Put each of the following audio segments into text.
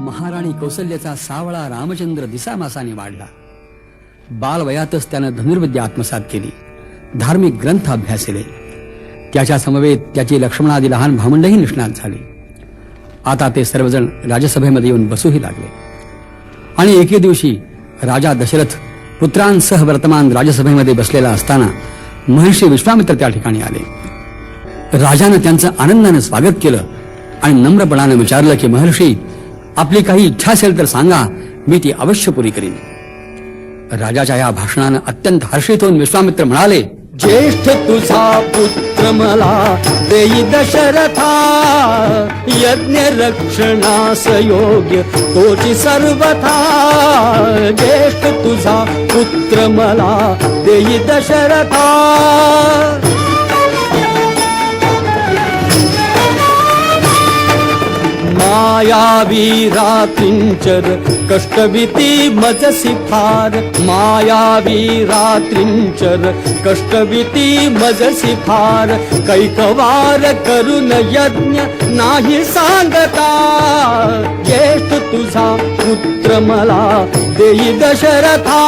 महाराणी कौसल्याचा सावळा रामचंद्र दिसामासाने वाढला. बालवयातच त्यानं धनुर्विद्या आत्मसात केली, धार्मिक ग्रंथ अभ्यासले. त्याच्या समवेत त्याची लक्ष्मणादी लहान भावंडही निष्णात झाले. आता ते सर्वजण राजसभेमध्ये येऊन बसूही लागले. आणि एके दिवशी राजा दशरथ पुत्रांसह वर्तमान राजसभेमध्ये बसलेला असताना महर्षी विश्वामित्र त्या ठिकाणी आले. राजानं त्यांचं आनंदानं स्वागत केलं आणि नम्रपणानं विचारलं की महर्षी, आपली काही इच्छा असेल तर सांगा, मी ती अवश्य पुरी करीन. राजाच्या या भाषणानं अत्यंत हर्षित होऊन विश्वामित्र म्हणाले, ज्येष्ठ तुझा पुत्र मला देई दशरथा, यज्ञ रक्षणास योग्य तोची सर्वथा. ज्येष्ठ तुझा पुत्र मला देई दशरथा. मायावी रात्रिंचर कष्टविती मजसी फार. मायावी रात्रिंचर कष्टविती मजसी फार. कैकवार करून यज्ञ नाही सांगता. ज्येष्ठ तुझा पुत्र मला देई दशरथा.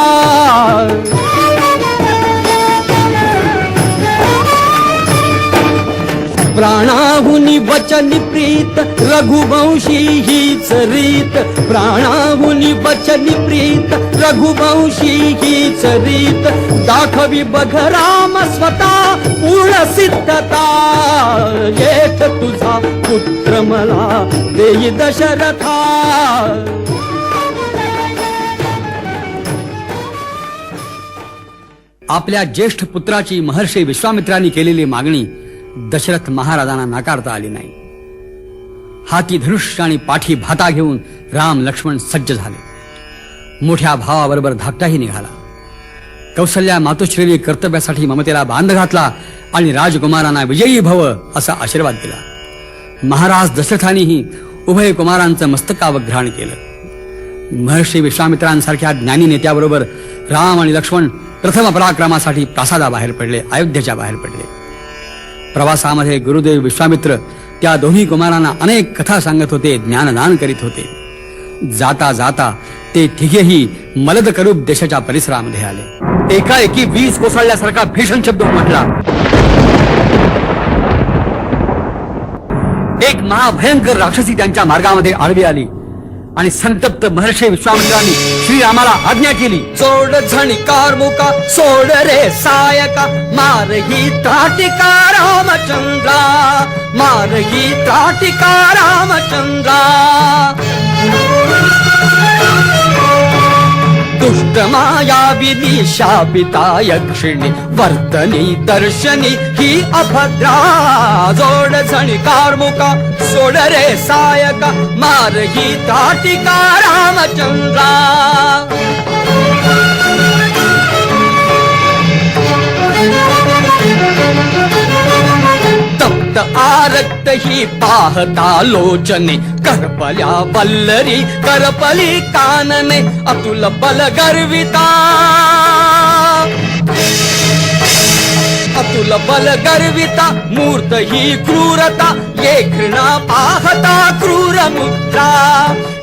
प्राणाहुनी वचनी प्रीत रघुवंशी हीच रीत. प्राणाहुनी वचनी प्रीत रघुवंशी हीच रीत. दाखवी बघ राम स्वतः पूर्ण सिद्धता. ज्येष्ठ तुझा पुत्र मला देई दशरथा. आपल्या ज्येष्ठ पुत्राची महर्षी विश्वामित्रांनी केलेली मागणी दशरथ महाराजांना नाकारता आली नाही. हाती धनुष्य आणि पाठी भाता घेऊन राम लक्ष्मण सज्ज झाले. मोठ्या भावाबरोबर धाकटाही निघाला. कौसल्या मातोश्रीने कर्तव्यासाठी ममतेला बांध घातला आणि राजकुमारांना विजयी भव असा आशीर्वाद दिला. महाराज दशरथांनीही उभय कुमारांचं मस्तकावघ्राण केलं. महर्षी विश्वामित्रांसारख्या ज्ञानी नेत्याबरोबर राम आणि लक्ष्मण प्रथम पराक्रमासाठी प्रासादाबाहेर पडले, अयोध्येच्या बाहेर पडले. प्रवासामध्ये गुरुदेव विश्वामित्र त्या दोन्ही कुमारांना अनेक कथा सांगत होते, ज्ञानदान करीत होते. जाता जाता ते तिघेही मलद करूप देशाच्या परिसरामध्ये आले. एकाएकी वीज कोसळल्यासारखा भीषण शब्द म्हटला. एक महाभयंकर राक्षसी त्यांच्या मार्गामध्ये आडवी आली आणि संतप्त महर्षी विश्वामित्रांनी श्रीरामाला आज्ञा केली, सोड झणकार मुका सोड रे सायका. मारही त्राटिका रामचंद्रा. मारही त्राटिका रामचंद्रा. दुष्ट मायाविनी शापिता यक्षिणी वर्तनी दर्शनी ही अभद्रा. जोड झणकार मुका सोड रे सायका. मारही त्राटिका रामचंद्रा. तप्त आरक्त ही पाहता लोचने. करपल्या वल्लरी करपली कानने. अतुल बल गर्विता. अतुल बल गर्विता. मूर्त ही क्रूरता. ये घृणा पाहता क्रूर मुद्रा.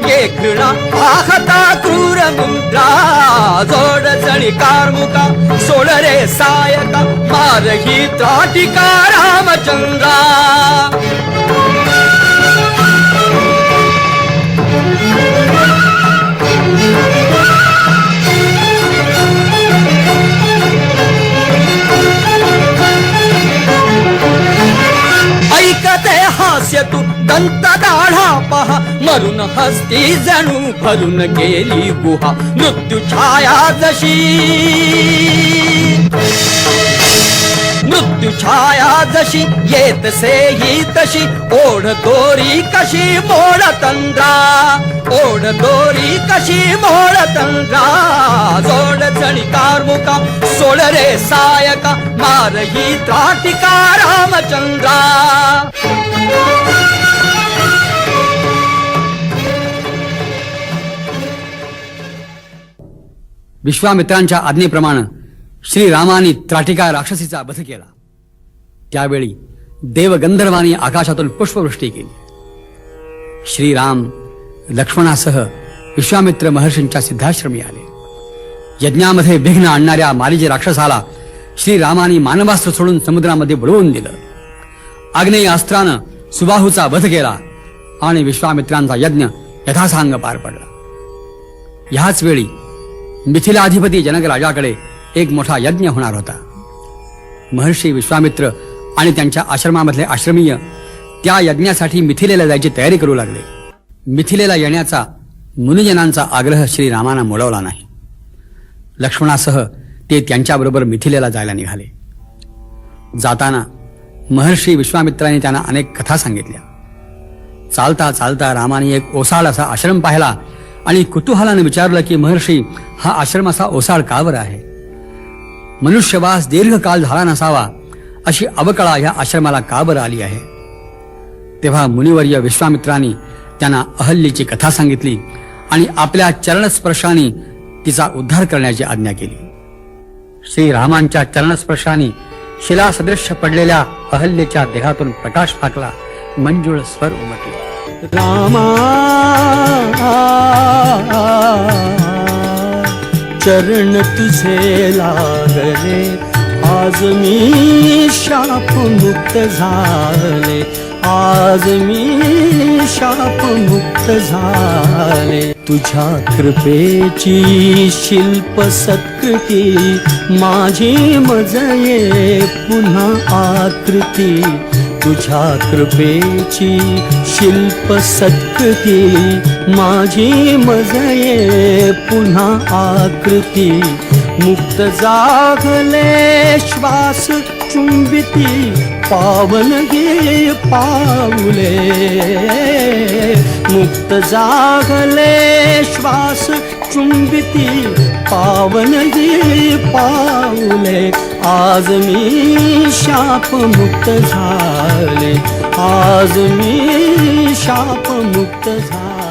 ये घृणा पाहता क्रूर मुद्रा. जोड झणकार मुका सोड रे सायका. मारही त्राटिका रामचंद्रा. ऐकते हास्य तू दंत दाढा पहा. मरून हस्ती जणू भरून गेली गुहा. मृत्यू छाया जशी. मृत्यू छाया जशी येत से ही तशी. ओढ दोरी कशी मोड तंद्रा. ओढ दोरी कशी मोड तंद्रा. जोड झणकार मुका सोड रे सायका. मारही त्राटिका रामचंद्रा. विश्वामित्रांच्या आज्ञेप्रमाणे श्रीरामाने त्राटिका राक्षसीचा वध केला. त्यावेळी देवगंधर्वांनी आकाशातून पुष्पवृष्टी केली. श्रीराम लक्ष्मणासह विश्वामित्र महर्षींच्या सिद्धाश्रमी आले. यज्ञामध्ये विघ्न आणणाऱ्या मारीजी राक्षसाला श्रीरामानी मानवास्त्र सोडून समुद्रामध्ये बुडवून दिलं. आग्नेय अस्त्रानं सुबाहूचा वध केला आणि विश्वामित्रांचा यज्ञ यथासांग पार पडला. ह्याच वेळी मिथिलाधिपती जनक राजाकडे एक मोठा यज्ञ होणार होता. महर्षी विश्वामित्र आणि त्यांच्या आश्रमामधले आश्रमीय त्या यज्ञासाठी मिथिलेला जायची तयारी करू लागले. मिथिलेला येण्याचा मुनिजनांचा आग्रह श्रीरामाना मोडवला नाही. लक्ष्मणासह ते त्यांच्याबरोबर मिथिलेला जायला निघाले. जाताना महर्षी विश्वामित्रांनी त्यांना अनेक कथा सांगितल्या. चालता चालता रामाने एक ओसाड असा आश्रम पाहिला आणि कुतूहलाने विचारलं की महर्षी, हा आश्रम असा ओसाड का बरं आहे? मनुष्यवास दीर्घकाळ झाला नसावा अशी अवकळा ह्या आश्रमाला का बरं आली आहे? तेव्हा मुनिवर्य विश्वामित्रांनी त्यांना अहल्येची कथा सांगितली आणि आपल्या चरणस्पर्शाने तिचा उद्धार करण्याची आज्ञा केली. श्रीरामांच्या चरणस्पर्शाने शिलासदृश्य पडलेल्या अहल्येच्या देहातून प्रकाश फाकला, मंजुळ स्वर उमटले. रामा चरण तुझे लागले, आज मी शाप मुक्त झाले, आज मी शाप मुक्त झाले. तुझ्या कृपेची शिल्प सत्कृती माझी मजये पुन्हा आकृती. तुझ्या कृपेची शिल्प सत्कृती माझी मजये पुन्हा आकृती. मुक्त जागले श्वास चुंबिती पावन गे पाऊले. मुक्त जागले श्वास चुंबिती पावन गे पाऊले. आज मी शाप मुक्त झाले, आज मी शाप मुक्त झाले.